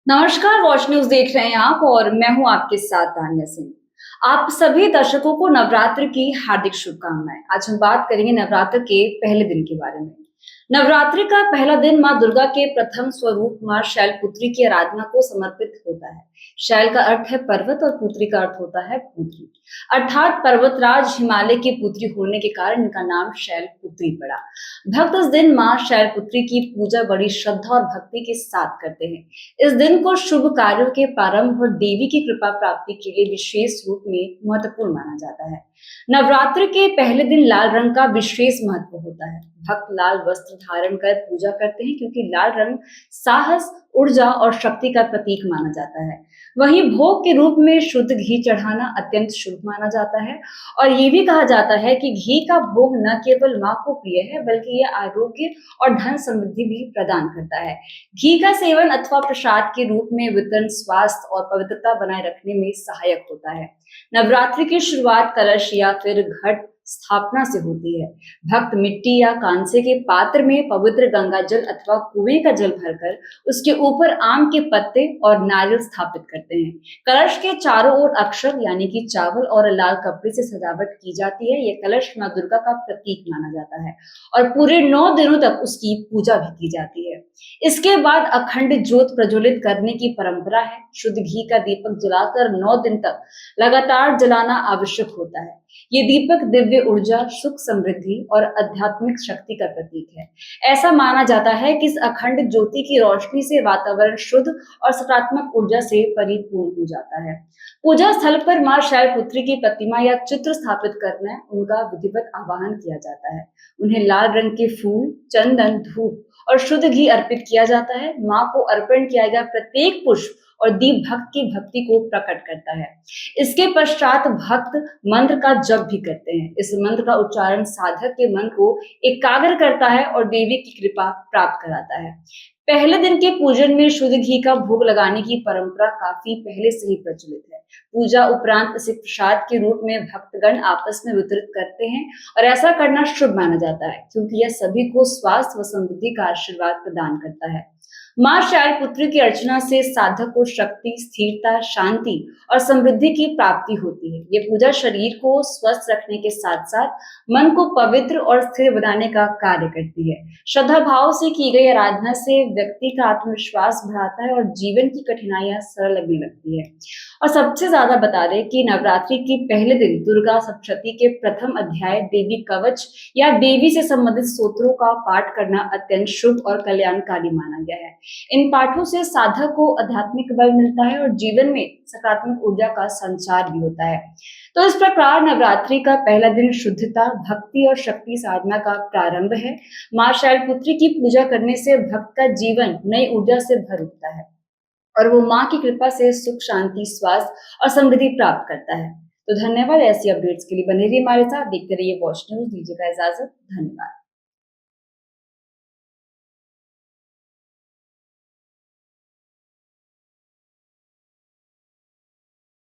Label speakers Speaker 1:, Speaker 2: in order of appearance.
Speaker 1: नमस्कार, watch news देख रहे हैं आप और मैं हूं आपके साथ तान्या सिंह। आप सभी दर्शकों को नवरात्र की हार्दिक शुभकामनाएं। आज हम बात करेंगे नवरात्र के पहले दिन के बारे में। नवरात्रि का पहला दिन मां दुर्गा के प्रथम स्वरूप मां शैलपुत्री की आराधना को समर्पित होता है। शैल का अर्थ है पर्वत और पुत्री का अर्थ होता है पुत्री, अर्थात पर्वतराज हिमालय की पुत्री होने के कारण इनका नाम शैलपुत्री पड़ा। भक्त इस दिन मां शैलपुत्री की पूजा बड़ी श्रद्धा और भक्ति के साथ करते हैं। इस दिन को शुभ कार्यों के प्रारंभ और देवी की कृपा प्राप्ति के लिए विशेष रूप में महत्वपूर्ण माना जाता है। नवरात्र के पहले दिन लाल रंग का विशेष महत्व होता है। भक्त लाल वस्त्र धारण कर पूजा करते हैं क्योंकि लाल रंग साहस, ऊर्जा और शक्ति का प्रतीक माना जाता है। वहीं भोग के रूप में शुद्ध घी चढ़ाना अत्यंत शुभ माना जाता है और ये भी कहा जाता है कि घी का भोग न केवल मां को प्रिय है बल्कि यह आरोग्य और धन समृद्धि भी प्रदान करता है। घी का सेवन अथवा प्रसाद के रूप में वितरण स्वास्थ्य और पवित्रता बनाए रखने में सहायक होता है। नवरात्रि की शुरुआत कलश या फिर घट स्थापना से होती है। भक्त मिट्टी या कांसे के पात्र में पवित्र गंगा जल अथवा कुएं का जल भरकर उसके ऊपर आम के पत्ते और नारियल स्थापित करते हैं। कलश के चारों ओर अक्षत यानी कि चावल और लाल कपड़े से सजावट की जाती है। यह कलश मां दुर्गा का प्रतीक माना जाता है और पूरे 9 दिनों तक उसकी पूजा भी की जाती है। इसके बाद अखंड ज्योत प्रज्वलित करने की परंपरा है। शुद्ध घी का दीपक जलाकर 9 दिन तक लगातार जलाना आवश्यक होता है। ये दीपक दिव्य ऊर्जा, सुख, समृद्धि और आध्यात्मिक शक्ति का प्रतीक है। ऐसा माना जाता है कि इस अखंड ज्योति की रोशनी से वातावरण शुद्ध और सकारात्मक ऊर्जा से परिपूर्ण हो जाता है। पूजा स्थल पर मां शैलपुत्री की प्रतिमा या चित्र स्थापित करना उनका विधिवत आवाहन किया जाता है। उन्हें लाल रंग के फूल, चंदन, धूप और शुद्ध घी अर्पित किया जाता है। मां को अर्पण किया गया प्रत्येक पुष्प और दीप भक्त की भक्ति को प्रकट करता है। इसके पश्चात भक्त मंत्र का जप भी करते हैं। इस मंत्र का उच्चारण साधक के मन को एकाग्र करता है और देवी की कृपा प्राप्त कराता है। पहले दिन के पूजन में शुद्ध घी का भोग लगाने की परंपरा काफी पहले से ही प्रचलित है। पूजा उपरांत इसे प्रसाद के रूप में भक्तगण आपस में वितरित करते हैं और ऐसा करना शुभ माना जाता है क्योंकि यह सभी को स्वास्थ्य व समृद्धि का आशीर्वाद प्रदान करता है। मां शैलपुत्री की अर्चना से साधक को शक्ति, स्थिरता, शांति और समृद्धि की प्राप्ति होती है। ये पूजा शरीर को स्वस्थ रखने के साथ साथ मन को पवित्र और स्थिर बनाने का कार्य करती है। श्रद्धा भाव से की गई आराधना से व्यक्ति का आत्मविश्वास बढ़ाता है और जीवन की कठिनाइयां सरल लगने लगती है। और सबसे ज्यादा बता दें कि नवरात्रि के पहले दिन दुर्गा सप्तशती के प्रथम अध्याय देवी कवच या देवी से संबंधित स्तोत्रों का पाठ करना अत्यंत शुभ और कल्याणकारी माना गया है। इन पाठों से साधक को आध्यात्मिक बल मिलता है और जीवन में सकारात्मक ऊर्जा का संचार भी होता है। तो इस प्रकार नवरात्रि का पहला दिन शुद्धता, भक्ति और शक्ति साधना का प्रारंभ है। मां शैलपुत्री की पूजा करने से भक्त का जीवन नई ऊर्जा से भर उठता है और वो मां की कृपा से सुख, शांति, स्वास्थ्य और समृद्धि प्राप्त करता है। तो धन्यवाद। ऐसी अपडेट्स के लिए बने रहिए हमारे साथ, देखते रहिए वॉच न्यूज। दीजिएगा इजाजत। धन्यवाद।